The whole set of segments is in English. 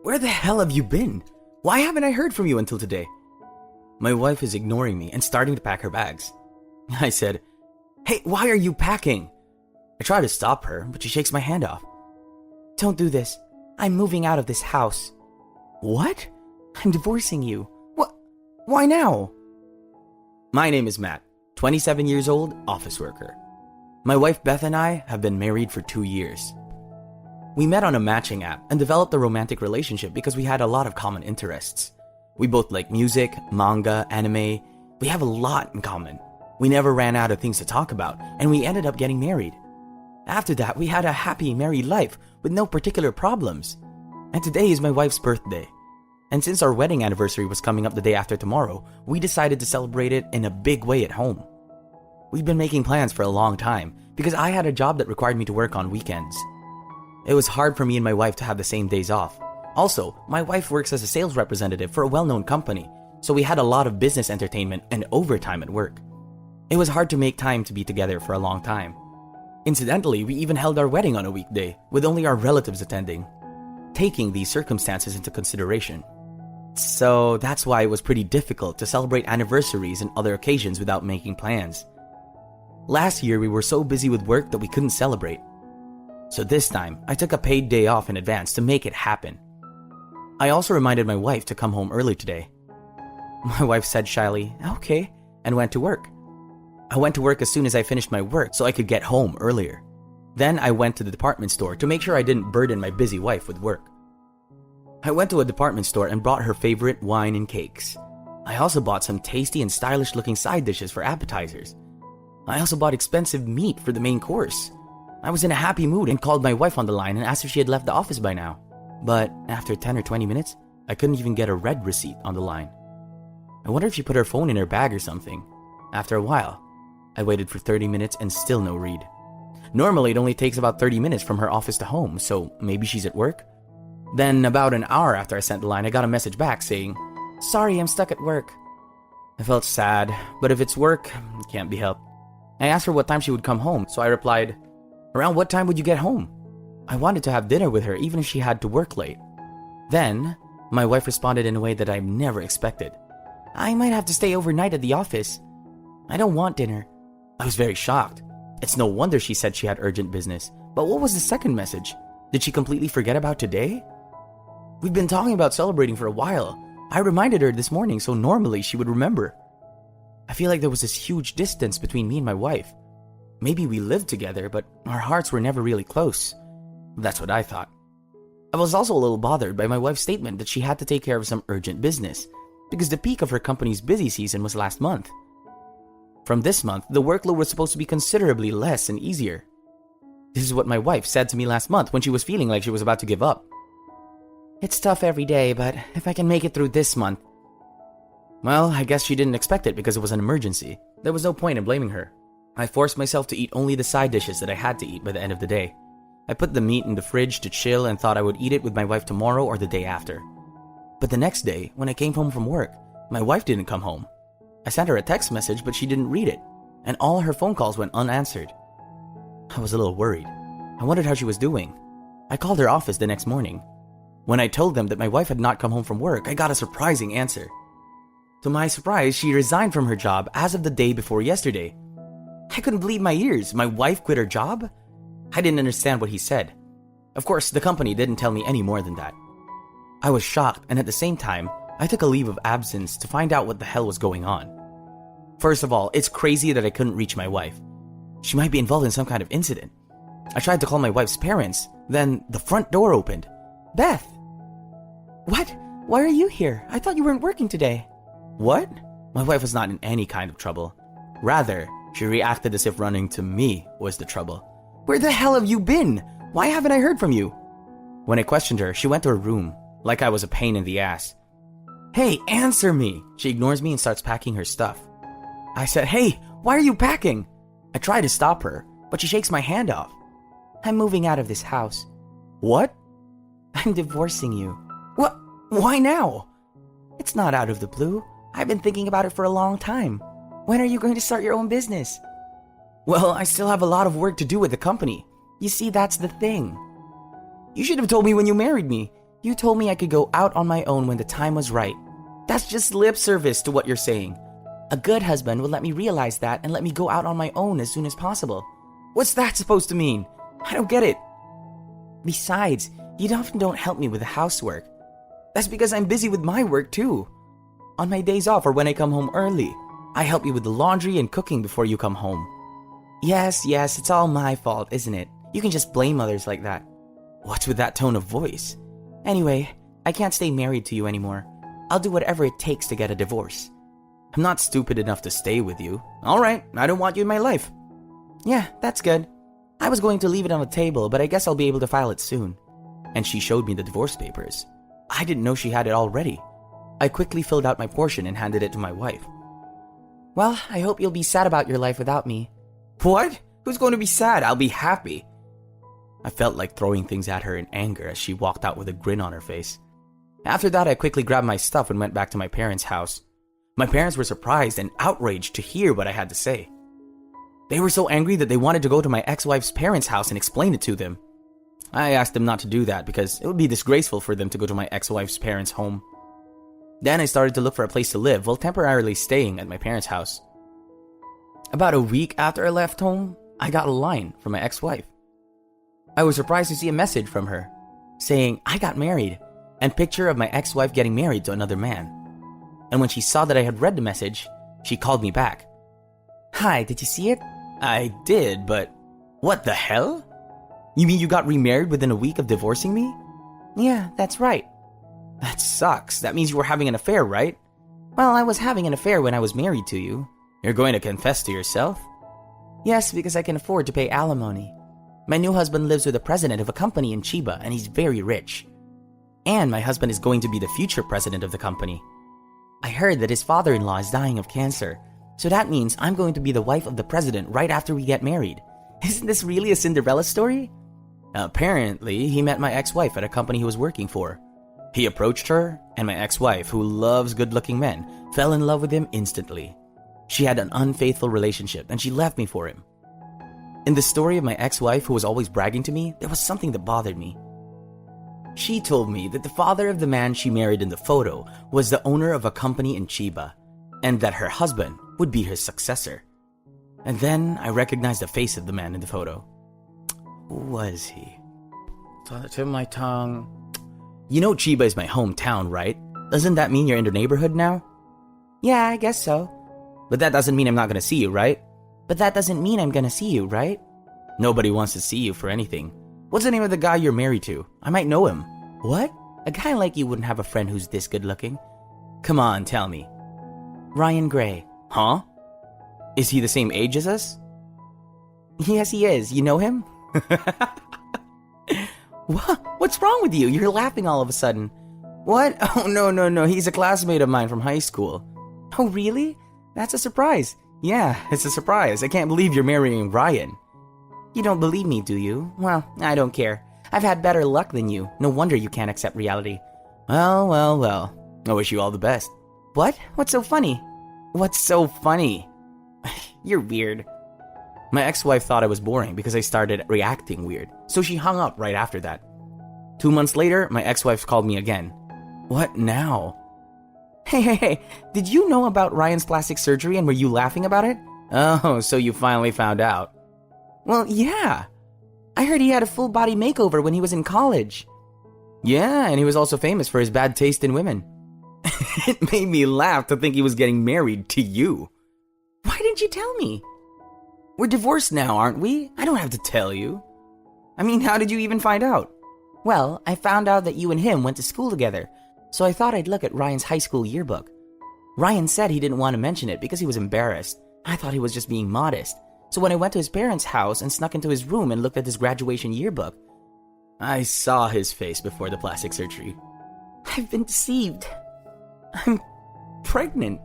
Where the hell have you been? Why haven't I heard from you until today? My wife is ignoring me and starting to pack her bags. I said, "Hey, why are you packing?" I try to stop her, but she shakes my hand off. Don't do this. I'm moving out of this house. What? I'm divorcing you. What? Why now? My name is Matt, 27 years old, office worker. My wife Beth and I have been married for 2 years. We met on a matching app and developed a romantic relationship because we had a lot of common interests. We both like music, manga, anime. We have a lot in common. We never ran out of things to talk about, and we ended up getting married. After that, we had a happy married life with no particular problems. And today is my wife's birthday. And since our wedding anniversary was coming up the day after tomorrow, we decided to celebrate it in a big way at home. We've been making plans for a long time because I had a job that required me to work on weekends. It was hard for me and my wife to have the same days off. Also, my wife works as a sales representative for a well-known company, so we had a lot of business entertainment and overtime at work. It was hard to make time to be together for a long time. Incidentally, we even held our wedding on a weekday, with only our relatives attending, taking these circumstances into consideration. So that's why it was pretty difficult to celebrate anniversaries and other occasions without making plans. Last year, we were so busy with work that we couldn't celebrate. So this time, I took a paid day off in advance to make it happen. I also reminded my wife to come home early today. My wife said shyly, "Okay," and went to work. I went to work as soon as I finished my work so I could get home earlier. Then I went to the department store to make sure I didn't burden my busy wife with work. I went to a department store and bought her favorite wine and cakes. I also bought some tasty and stylish looking side dishes for appetizers. I also bought expensive meat for the main course. I was in a happy mood and called my wife on the line and asked if she had left the office by now. But after 10 or 20 minutes, I couldn't even get a red receipt on the line. I wonder if she put her phone in her bag or something. After a while, I waited for 30 minutes and still no read. Normally, it only takes about 30 minutes from her office to home, so maybe she's at work? Then, about an hour after I sent the line, I got a message back saying, "Sorry, I'm stuck at work." I felt sad, but if it's work, it can't be helped. I asked her what time she would come home, so I replied, "Around what time would you get home?" I wanted to have dinner with her even if she had to work late. Then, my wife responded in a way that I never expected. "I might have to stay overnight at the office. I don't want dinner." I was very shocked. It's no wonder she said she had urgent business. But what was the second message? Did she completely forget about today? We've been talking about celebrating for a while. I reminded her this morning, so normally she would remember. I feel like there was this huge distance between me and my wife. Maybe we lived together, but our hearts were never really close. That's what I thought. I was also a little bothered by my wife's statement that she had to take care of some urgent business, because the peak of her company's busy season was last month. From this month, the workload was supposed to be considerably less and easier. This is what my wife said to me last month when she was feeling like she was about to give up. "It's tough every day, but if I can make it through this month." Well, I guess she didn't expect it because it was an emergency. There was no point in blaming her. I forced myself to eat only the side dishes that I had to eat by the end of the day. I put the meat in the fridge to chill and thought I would eat it with my wife tomorrow or the day after. But the next day, when I came home from work, my wife didn't come home. I sent her a text message, but she didn't read it, and all her phone calls went unanswered. I was a little worried. I wondered how she was doing. I called her office the next morning. When I told them that my wife had not come home from work, I got a surprising answer. To my surprise, she resigned from her job as of the day before yesterday. I couldn't believe my ears. My wife quit her job? I didn't understand what he said. Of course, the company didn't tell me any more than that. I was shocked, and at the same time, I took a leave of absence to find out what the hell was going on. First of all, it's crazy that I couldn't reach my wife. She might be involved in some kind of incident. I tried to call my wife's parents, then the front door opened. "Beth!" "What? Why are you here? I thought you weren't working today." What? My wife was not in any kind of trouble. Rather, she reacted as if running to me was the trouble. "Where the hell have you been? Why haven't I heard from you?" When I questioned her, she went to her room, like I was a pain in the ass. "Hey, answer me!" She ignores me and starts packing her stuff. I said, "Hey, why are you packing?" I try to stop her, but she shakes my hand off. "I'm moving out of this house." "What?" "I'm divorcing you." "What? Why now?" "It's not out of the blue. I've been thinking about it for a long time. When are you going to start your own business?" "Well, I still have a lot of work to do with the company. You see, that's the thing. You should have told me when you married me. You told me I could go out on my own when the time was right. That's just lip service to what you're saying. A good husband would let me realize that and let me go out on my own as soon as possible. What's that supposed to mean? I don't get it. Besides, you often don't help me with the housework. That's because I'm busy with my work too. On my days off or when I come home early, I help you with the laundry and cooking before you come home. Yes, it's all my fault, isn't it? You can just blame others like that. What's with that tone of voice? Anyway, I can't stay married to you anymore. I'll do whatever it takes to get a divorce. I'm not stupid enough to stay with you. All right, I don't want you in my life. Yeah, that's good. I was going to leave it on the table, but I guess I'll be able to file it soon. And she showed me the divorce papers. I didn't know she had it already. I quickly filled out my portion and handed it to my wife. Well, I hope you'll be sad about your life without me. What? Who's going to be sad? I'll be happy. I felt like throwing things at her in anger as she walked out with a grin on her face. After that, I quickly grabbed my stuff and went back to my parents' house. My parents were surprised and outraged to hear what I had to say. They were so angry that they wanted to go to my ex-wife's parents' house and explain it to them. I asked them not to do that because it would be disgraceful for them to go to my ex-wife's parents' home. Then I started to look for a place to live while temporarily staying at my parents' house. About a week after I left home, I got a line from my ex-wife. I was surprised to see a message from her saying I got married and picture of my ex-wife getting married to another man. And when she saw that I had read the message, she called me back. Hi, did you see it? I did, but what the hell? You mean you got remarried within a week of divorcing me? Yeah, that's right. That sucks. That means you were having an affair, right? Well, I was having an affair when I was married to you. You're going to confess to yourself? Yes, because I can afford to pay alimony. My new husband lives with the president of a company in Chiba, and he's very rich. And my husband is going to be the future president of the company. I heard that his father-in-law is dying of cancer, so that means I'm going to be the wife of the president right after we get married. Isn't this really a Cinderella story? Apparently, he met my ex-wife at a company he was working for. He approached her, and my ex-wife, who loves good-looking men, fell in love with him instantly. She had an unfaithful relationship, and she left me for him. In the story of my ex-wife, who was always bragging to me, there was something that bothered me. She told me that the father of the man she married in the photo was the owner of a company in Chiba, and that her husband would be his successor. And then I recognized the face of the man in the photo. Who was he? It's on the tip of my tongue. You know Chiba is my hometown, right? Doesn't that mean you're in the neighborhood now? Yeah, I guess so. But that doesn't mean I'm not gonna see you, right? But that doesn't mean I'm gonna see you, right? Nobody wants to see you for anything. What's the name of the guy you're married to? I might know him. What? A guy like you wouldn't have a friend who's this good looking. Come on, tell me. Ryan Gray. Huh? Is he the same age as us? Yes, he is. You know him? What? What's wrong with you? You're laughing all of a sudden. What? Oh, no. He's a classmate of mine from high school. Oh, really? That's a surprise. Yeah, it's a surprise. I can't believe you're marrying Ryan. You don't believe me, do you? Well, I don't care. I've had better luck than you. No wonder you can't accept reality. Well. I wish you all the best. What? What's so funny? What's so funny? You're weird. My ex-wife thought I was boring because I started reacting weird, so she hung up right after that. 2 months later, my ex-wife called me again. What now? Hey, did you know about Ryan's plastic surgery and were you laughing about it? Oh, so you finally found out. Well, yeah. I heard he had a full body makeover when he was in college. Yeah, and he was also famous for his bad taste in women. It made me laugh to think he was getting married to you. Why didn't you tell me? We're divorced now, aren't we? I don't have to tell you. I mean, how did you even find out? Well, I found out that you and him went to school together, so I thought I'd look at Ryan's high school yearbook. Ryan said he didn't want to mention it because he was embarrassed. I thought he was just being modest. So when I went to his parents' house and snuck into his room and looked at his graduation yearbook, I saw his face before the plastic surgery. I've been deceived. I'm pregnant.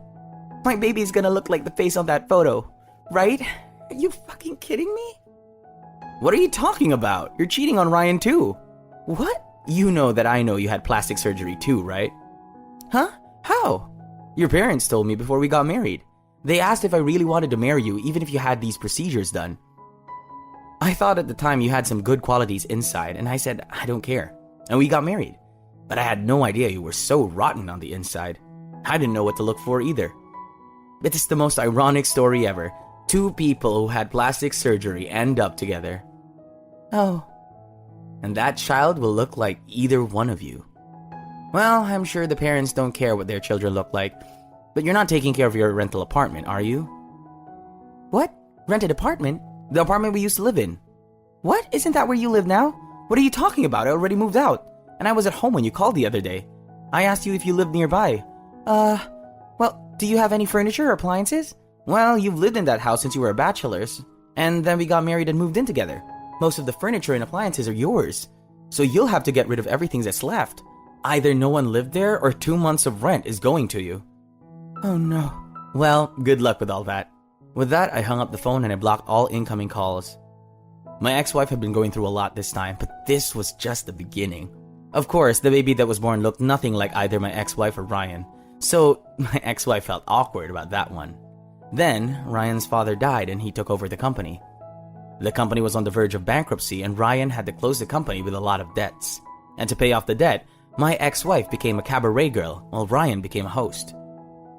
My baby's gonna look like the face on that photo, right? Are you fucking kidding me? What are you talking about? You're cheating on Ryan too. What? You know that I know you had plastic surgery too, right? Huh? How? Your parents told me before we got married. They asked if I really wanted to marry you even if you had these procedures done. I thought at the time you had some good qualities inside, and I said, I don't care. And we got married. But I had no idea you were so rotten on the inside. I didn't know what to look for either. It is the most ironic story ever. Two people who had plastic surgery end up together. Oh. And that child will look like either one of you. Well, I'm sure the parents don't care what their children look like, but you're not taking care of your rental apartment, are you? What? Rented apartment? The apartment we used to live in. What? Isn't that where you live now? What are you talking about? I already moved out. And I was at home when you called the other day. I asked you if you lived nearby. Well, do you have any furniture or appliances? Well, you've lived in that house since you were bachelors. And then we got married and moved in together. Most of the furniture and appliances are yours. So you'll have to get rid of everything that's left. Either no one lived there or 2 months of rent is going to you. Oh no. Well, good luck with all that. With that, I hung up the phone and I blocked all incoming calls. My ex-wife had been going through a lot this time, but this was just the beginning. Of course, the baby that was born looked nothing like either my ex-wife or Ryan, so my ex-wife felt awkward about that one. Then, Ryan's father died and he took over the company. The company was on the verge of bankruptcy and Ryan had to close the company with a lot of debts. And to pay off the debt, my ex-wife became a cabaret girl while Ryan became a host.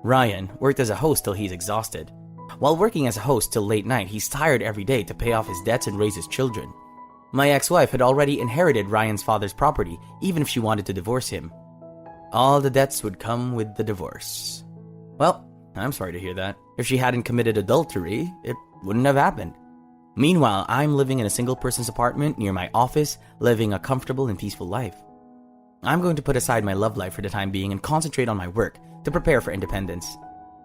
Ryan worked as a host till he's exhausted. While working as a host till late night, he's tired every day to pay off his debts and raise his children. My ex-wife had already inherited Ryan's father's property, even if she wanted to divorce him. All the debts would come with the divorce. Well, I'm sorry to hear that. If she hadn't committed adultery, it wouldn't have happened. Meanwhile, I'm living in a single-person's apartment near my office, living a comfortable and peaceful life. I'm going to put aside my love life for the time being and concentrate on my work to prepare for independence.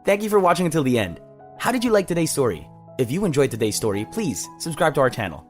Thank you for watching until the end. How did you like today's story? If you enjoyed today's story, please subscribe to our channel.